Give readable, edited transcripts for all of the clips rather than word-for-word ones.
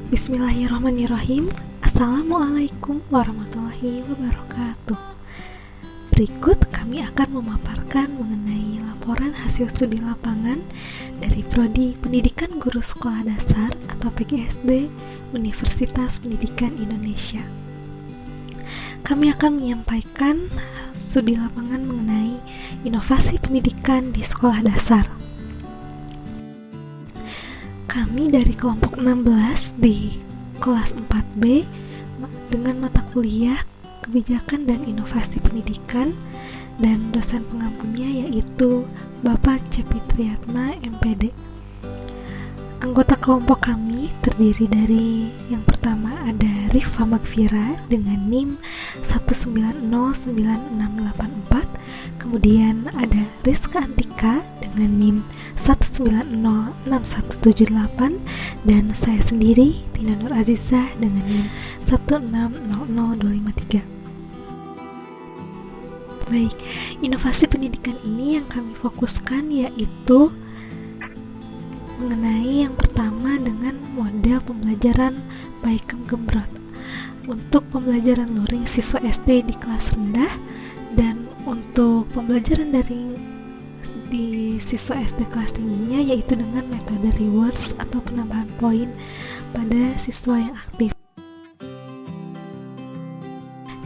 Bismillahirrahmanirrahim. Assalamualaikum warahmatullahi wabarakatuh. Berikut kami akan memaparkan mengenai laporan hasil studi lapangan dari Prodi Pendidikan Guru Sekolah Dasar atau PGSD Universitas Pendidikan Indonesia. Kami akan menyampaikan studi lapangan mengenai inovasi pendidikan di sekolah dasar. Kami dari kelompok 16 di kelas 4B dengan mata kuliah Kebijakan dan Inovasi Pendidikan, dan dosen pengampunya yaitu Bapak Cepi Triyatna MPD. Anggota kelompok kami terdiri dari yang pertama ada Rifa Magfira dengan NIM 1909684, kemudian ada Rizka Antika dengan NIM 1906178, dan saya sendiri Tina Nur Azizah dengan NIM 1600253. Baik, inovasi pendidikan ini yang kami fokuskan yaitu mengenai yang pertama dengan model pembelajaran Baikem Gembrot untuk pembelajaran luring siswa SD di kelas rendah, dan untuk pembelajaran di siswa SD kelas tingginya yaitu dengan metode rewards atau penambahan poin pada siswa yang aktif.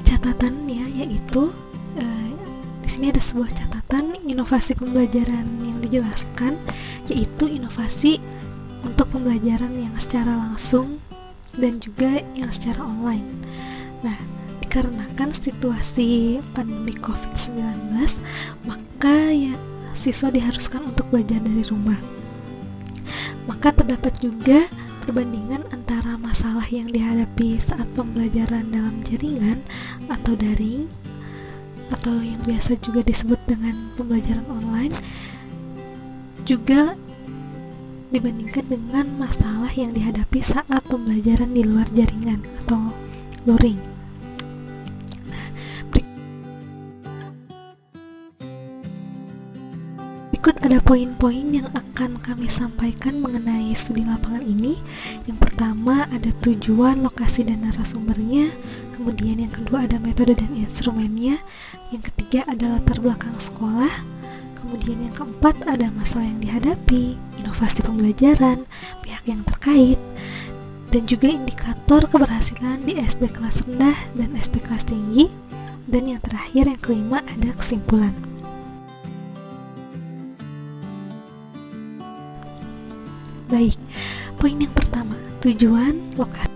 Catatannya yaitu di sini ada sebuah catatan inovasi pembelajaran yang dijelaskan, yaitu inovasi untuk pembelajaran yang secara langsung dan juga yang secara online. Nah, dikarenakan situasi pandemi COVID-19, maka ya siswa diharuskan untuk belajar dari rumah. Maka terdapat juga perbandingan antara masalah yang dihadapi saat pembelajaran dalam jaringan atau daring, atau yang biasa juga disebut dengan pembelajaran online, juga dibandingkan dengan masalah yang dihadapi saat pembelajaran di luar jaringan atau luring. Berikut ada poin-poin yang akan kami sampaikan mengenai studi lapangan ini. Yang pertama ada tujuan, lokasi, dan narasumbernya. Kemudian yang kedua ada metode dan instrumennya. Yang ketiga ada latar belakang sekolah. Kemudian yang keempat ada masalah yang dihadapi, inovasi pembelajaran, pihak yang terkait, dan juga indikator keberhasilan di SD kelas rendah dan SD kelas tinggi. Dan yang terakhir, yang kelima, ada kesimpulan. Baik, poin yang pertama, tujuan, lokasi.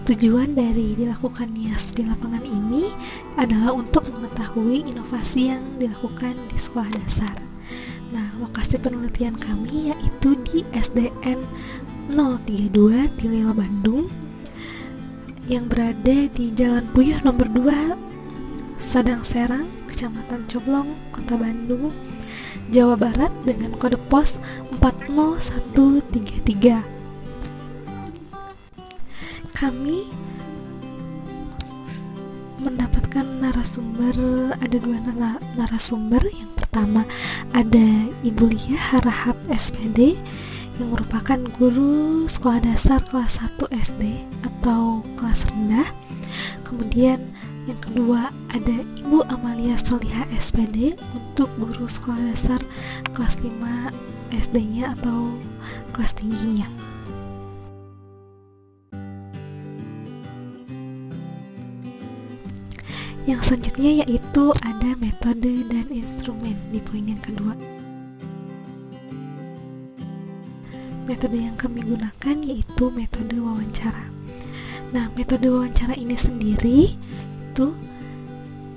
Tujuan dari dilakukannya studi lapangan ini adalah untuk mengetahui inovasi yang dilakukan di sekolah dasar. Nah, lokasi penelitian kami yaitu di SDN 032 Tilil Bandung yang berada di Jalan Puyuh nomor 2, Sadang Serang, Kecamatan Coblong, Kota Bandung, Jawa Barat dengan kode pos 40133. Kami mendapatkan narasumber, ada dua narasumber. Yang pertama ada Ibu Lia Harahap SPD yang merupakan guru sekolah dasar kelas 1 SD atau kelas rendah. Kemudian yang kedua ada Ibu Amalia Solihah SPD untuk guru sekolah dasar kelas 5 SD-nya atau kelas tingginya. Yang selanjutnya yaitu ada metode dan instrumen di poin yang kedua. Metode yang kami gunakan yaitu metode wawancara. Nah, metode wawancara ini sendiri itu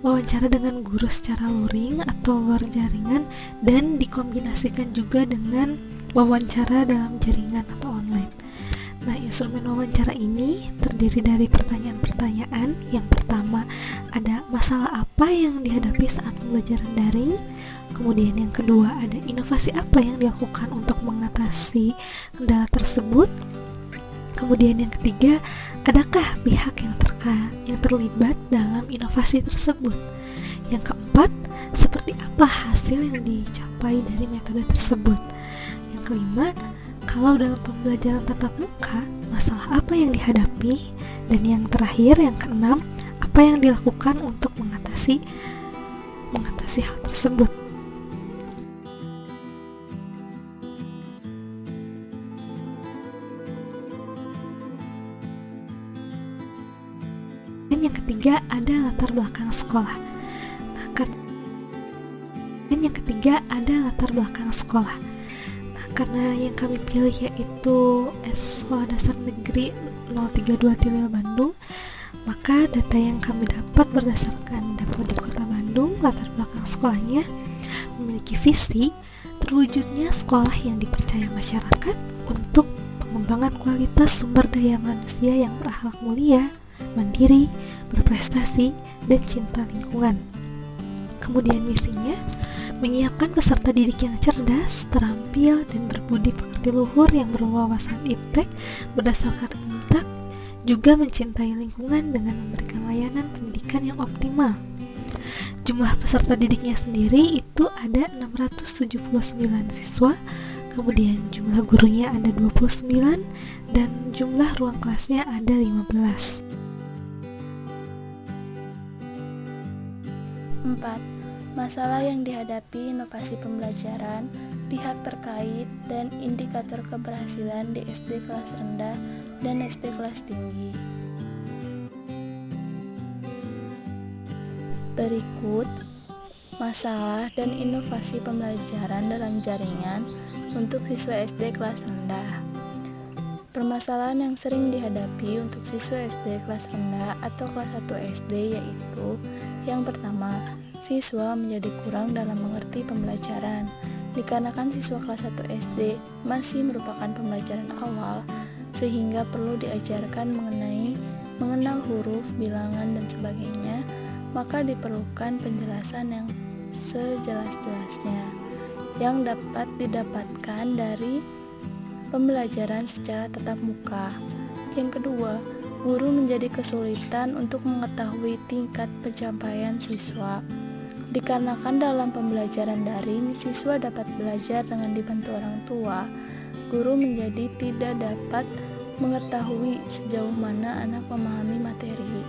wawancara dengan guru secara luring atau luar jaringan, dan dikombinasikan juga dengan wawancara dalam jaringan atau online. Nah, instrumen wawancara ini terdiri dari pertanyaan-pertanyaan. Yang pertama ada masalah apa yang dihadapi saat pembelajaran daring. Kemudian yang kedua ada inovasi apa yang dilakukan untuk mengatasi kendala tersebut. Kemudian yang ketiga, adakah pihak yang terlibat dalam inovasi tersebut. Yang keempat, seperti apa hasil yang dicapai dari metode tersebut. Yang kelima, Kalau dalam pembelajaran tatap muka, masalah apa yang dihadapi? Dan yang terakhir, yang keenam, apa yang dilakukan untuk mengatasi hal tersebut? Dan yang ketiga ada latar belakang sekolah. Karena yang kami pilih yaitu Sekolah Dasar Negeri 032 Tilil Bandung, maka data yang kami dapat berdasarkan Dapodi Kota Bandung, latar belakang sekolahnya memiliki visi terwujudnya sekolah yang dipercaya masyarakat untuk pengembangan kualitas sumber daya manusia yang berakhlak mulia, mandiri, berprestasi, dan cinta lingkungan. Kemudian misinya menyiapkan peserta didik yang cerdas, terampil, dan berbudi pekerti luhur yang berwawasan iptek berdasarkan IMTAK, juga mencintai lingkungan dengan memberikan layanan pendidikan yang optimal. Jumlah peserta didiknya sendiri itu ada 679 siswa, kemudian jumlah gurunya ada 29, dan jumlah ruang kelasnya ada 15. 4. Masalah yang dihadapi inovasi pembelajaran, pihak terkait, dan indikator keberhasilan di SD kelas rendah dan SD kelas tinggi. Berikut masalah dan inovasi pembelajaran dalam jaringan untuk siswa SD kelas rendah. Permasalahan yang sering dihadapi untuk siswa SD kelas rendah atau kelas 1 SD yaitu yang pertama, siswa menjadi kurang dalam mengerti pembelajaran, dikarenakan siswa kelas 1 SD masih merupakan pembelajaran awal, sehingga perlu diajarkan mengenal huruf, bilangan, dan sebagainya, maka diperlukan penjelasan yang sejelas-jelasnya, yang dapat didapatkan dari pembelajaran secara tatap muka. Yang kedua, guru menjadi kesulitan untuk mengetahui tingkat pencapaian siswa. Dikarenakan dalam pembelajaran daring, siswa dapat belajar dengan dibantu orang tua, guru menjadi tidak dapat mengetahui sejauh mana anak memahami materi.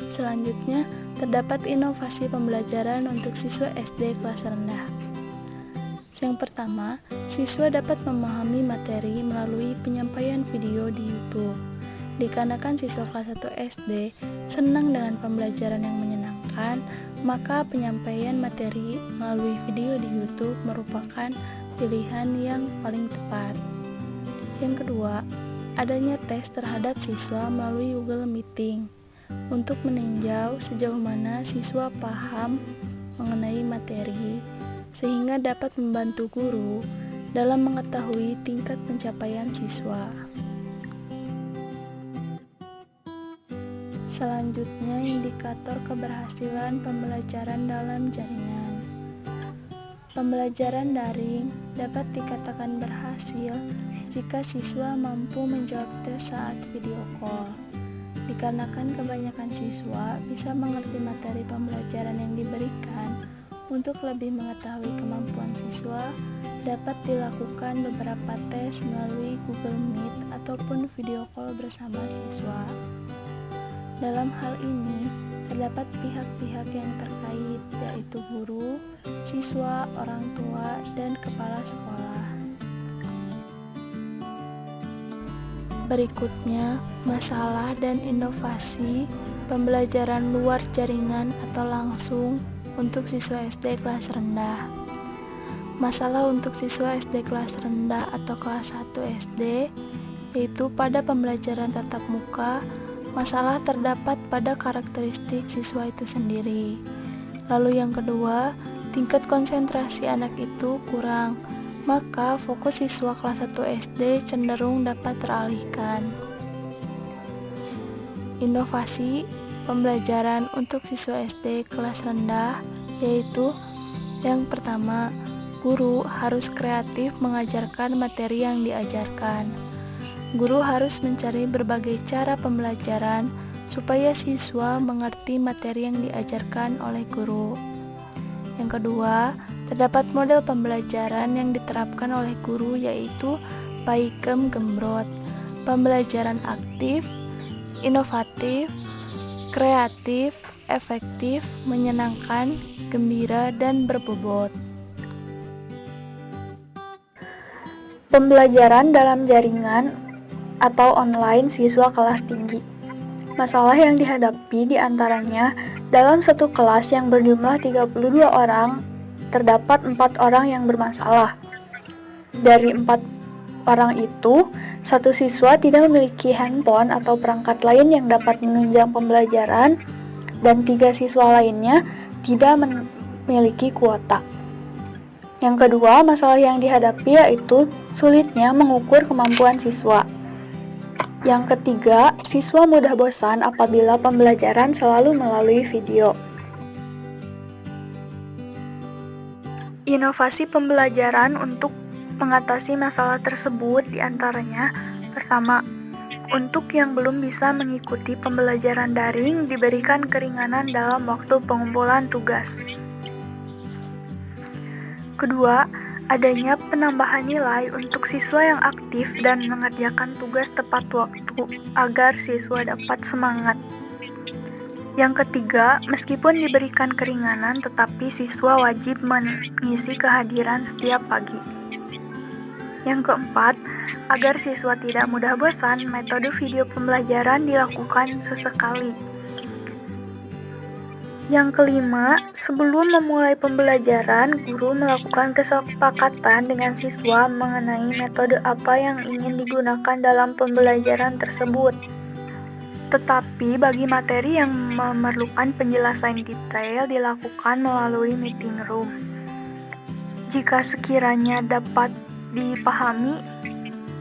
Selanjutnya, terdapat inovasi pembelajaran untuk siswa SD kelas rendah. Yang pertama, siswa dapat memahami materi melalui penyampaian video di YouTube. Dikarenakan siswa kelas 1 SD senang dengan pembelajaran yang menyenangkan, maka penyampaian materi melalui video di YouTube merupakan pilihan yang paling tepat. Yang kedua, adanya tes terhadap siswa melalui Google Meeting untuk meninjau sejauh mana siswa paham mengenai materi, sehingga dapat membantu guru dalam mengetahui tingkat pencapaian siswa. Selanjutnya, indikator keberhasilan pembelajaran dalam jaringan. Pembelajaran daring dapat dikatakan berhasil jika siswa mampu menjawab tes saat video call. Dikarenakan kebanyakan siswa bisa mengerti materi pembelajaran yang diberikan, untuk lebih mengetahui kemampuan siswa, dapat dilakukan beberapa tes melalui Google Meet ataupun video call bersama siswa. Dalam hal ini, terdapat pihak-pihak yang terkait, yaitu guru, siswa, orang tua, dan kepala sekolah. Berikutnya, masalah dan inovasi pembelajaran luar jaringan atau langsung untuk siswa SD kelas rendah. Masalah untuk siswa SD kelas rendah atau kelas 1 SD, yaitu pada pembelajaran tatap muka, masalah terdapat pada karakteristik siswa itu sendiri. Lalu yang kedua, tingkat konsentrasi anak itu kurang, maka fokus siswa kelas 1 SD cenderung dapat teralihkan. Inovasi pembelajaran untuk siswa SD kelas rendah, yaitu yang pertama, guru harus kreatif mengajarkan materi yang diajarkan. Guru harus mencari berbagai cara pembelajaran supaya siswa mengerti materi yang diajarkan oleh guru. Yang kedua, Terdapat model pembelajaran yang diterapkan oleh guru yaitu Paigem Gembrot, pembelajaran aktif, inovatif, kreatif, efektif, menyenangkan, gembira, dan berbobot. Pembelajaran dalam jaringan atau online siswa kelas tinggi. Masalah yang dihadapi diantaranya dalam satu kelas yang berjumlah 32 orang, terdapat 4 orang yang bermasalah. Dari 4 orang itu, satu siswa tidak memiliki handphone atau perangkat lain yang dapat menunjang pembelajaran, dan 3 siswa lainnya tidak memiliki kuota. Yang kedua, masalah yang dihadapi yaitu sulitnya mengukur kemampuan siswa. Yang ketiga, siswa mudah bosan apabila pembelajaran selalu melalui video. Inovasi pembelajaran untuk mengatasi masalah tersebut diantaranya, pertama, untuk yang belum bisa mengikuti pembelajaran daring diberikan keringanan dalam waktu pengumpulan tugas. Kedua, adanya penambahan nilai untuk siswa yang aktif dan mengerjakan tugas tepat waktu agar siswa dapat semangat. Yang ketiga, meskipun diberikan keringanan tetapi siswa wajib mengisi kehadiran setiap pagi. Yang keempat, agar siswa tidak mudah bosan, metode video pembelajaran dilakukan sesekali. Yang kelima, sebelum memulai pembelajaran, guru melakukan kesepakatan dengan siswa mengenai metode apa yang ingin digunakan dalam pembelajaran tersebut. Tetapi bagi materi yang memerlukan penjelasan detail dilakukan melalui meeting room. Jika sekiranya dapat dipahami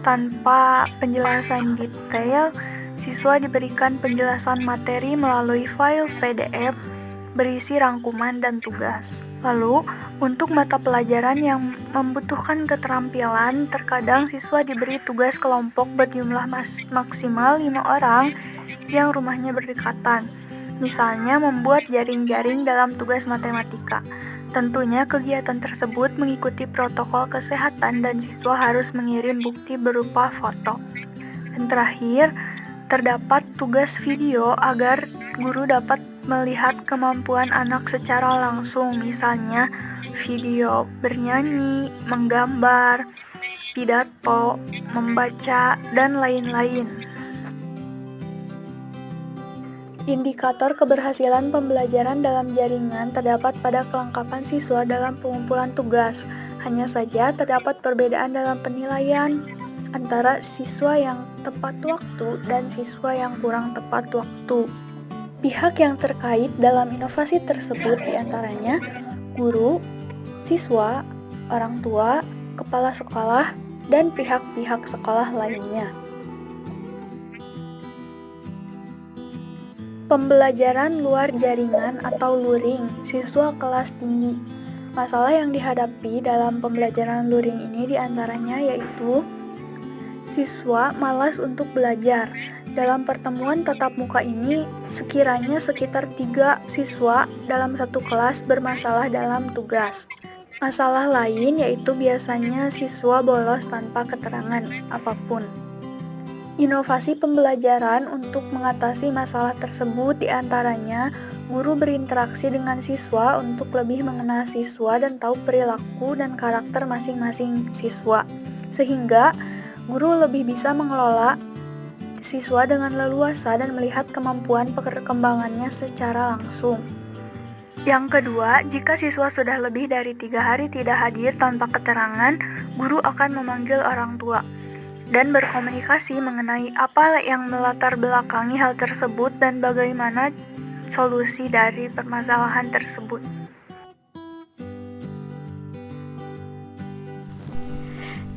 tanpa penjelasan detail, siswa diberikan penjelasan materi melalui file PDF berisi rangkuman dan tugas. Lalu, untuk mata pelajaran yang membutuhkan keterampilan, terkadang siswa diberi tugas kelompok berjumlah maksimal 5 orang yang rumahnya berdekatan. Misalnya, membuat jaring-jaring dalam tugas matematika. Tentunya kegiatan tersebut mengikuti protokol kesehatan dan siswa harus mengirim bukti berupa foto. Dan terakhir, terdapat tugas video agar guru dapat melihat kemampuan anak secara langsung, misalnya video bernyanyi, menggambar, pidato, membaca, dan lain-lain. Indikator keberhasilan pembelajaran dalam jaringan terdapat pada kelengkapan siswa dalam pengumpulan tugas. Hanya saja terdapat perbedaan dalam penilaian antara siswa yang tepat waktu dan siswa yang kurang tepat waktu. Pihak yang terkait dalam inovasi tersebut diantaranya guru, siswa, orang tua, kepala sekolah, dan pihak-pihak sekolah lainnya. Pembelajaran luar jaringan atau luring, siswa kelas tinggi. Masalah yang dihadapi dalam pembelajaran luring ini diantaranya yaitu siswa malas untuk belajar. Dalam pertemuan tatap muka ini, sekiranya sekitar 3 siswa dalam satu kelas bermasalah dalam tugas. Masalah lain yaitu biasanya siswa bolos tanpa keterangan apapun. Inovasi pembelajaran untuk mengatasi masalah tersebut diantaranya guru berinteraksi dengan siswa untuk lebih mengenal siswa dan tahu perilaku dan karakter masing-masing siswa, sehingga guru lebih bisa mengelola siswa dengan leluasa dan melihat kemampuan perkembangannya secara langsung. Yang kedua, jika siswa sudah lebih dari 3 hari tidak hadir tanpa keterangan, guru akan memanggil orang tua dan berkomunikasi mengenai apa yang melatar belakangi hal tersebut dan bagaimana solusi dari permasalahan tersebut.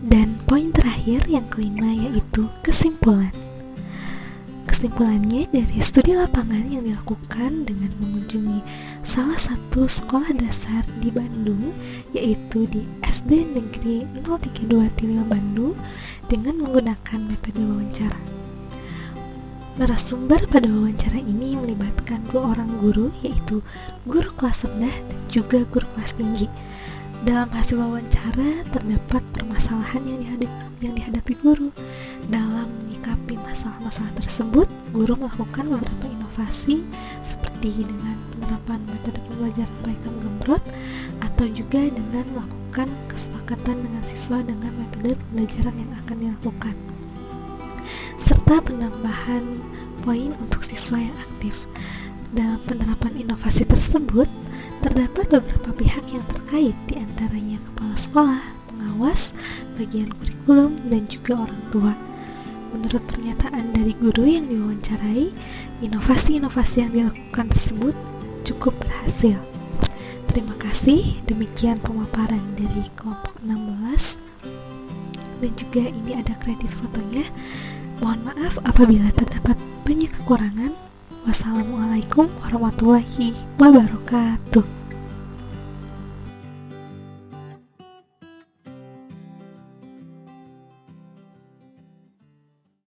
Dan poin terakhir yang kelima yaitu kesimpulan. Kesimpulannya dari studi lapangan yang dilakukan dengan mengunjungi salah satu sekolah dasar di Bandung, yaitu di SD Negeri 032 Tilil Bandung, dengan menggunakan metode wawancara. Narasumber pada wawancara ini melibatkan 2 orang guru, yaitu guru kelas rendah dan juga guru kelas tinggi. Dalam hasil wawancara terdapat permasalahan yang dihadapi guru. Dalam menyikapi masalah-masalah tersebut, guru melakukan beberapa inovasi seperti dengan penerapan metode pembelajaran pegang gembrot atau juga dengan melakukan kesepakatan dengan siswa dengan metode pembelajaran yang akan dilakukan, serta penambahan poin untuk siswa yang aktif. Dalam penerapan inovasi tersebut, terdapat beberapa pihak yang terkait, diantaranya kepala sekolah, pengawas, bagian kurikulum, dan juga orang tua. Menurut pernyataan dari guru yang diwawancarai, inovasi-inovasi yang dilakukan tersebut cukup berhasil. Terima kasih, demikian pemaparan dari kelompok 16, dan juga ini ada kredit fotonya. Mohon maaf apabila terdapat banyak kekurangan. Wassalamualaikum warahmatullahi wabarakatuh.